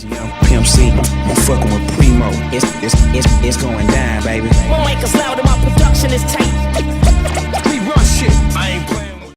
Young Pimp C, I'm fucking with Primo. It's going down, baby. My mic is loud and my production is tight. We run shit. I ain't playing with.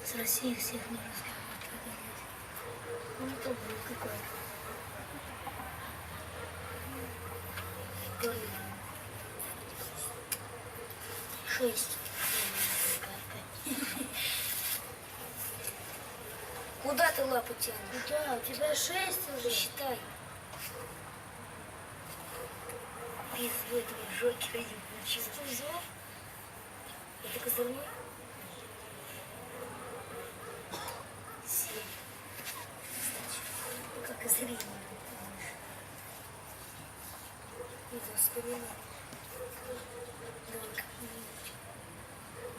С Россией всех не разговаривать. Ну, это был какой-то. Шесть. Куда ты лапу тянешь? Да, у тебя 6 уже. Считай. Пиздой твои жоки один получился. Что взял? Это козырной? 7. Кстати, зрение. Воспоминания.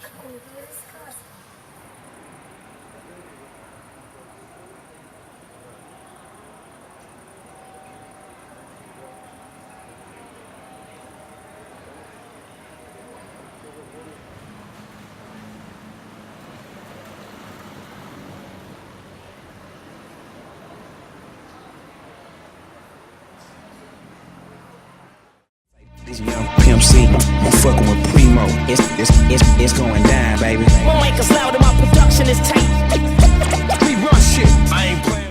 Какой бы рассказ. This young Pimp C, I'm fucking with Primo. It's going down, baby. Won't make us loud and my production is tight. We run shit. I ain't playing.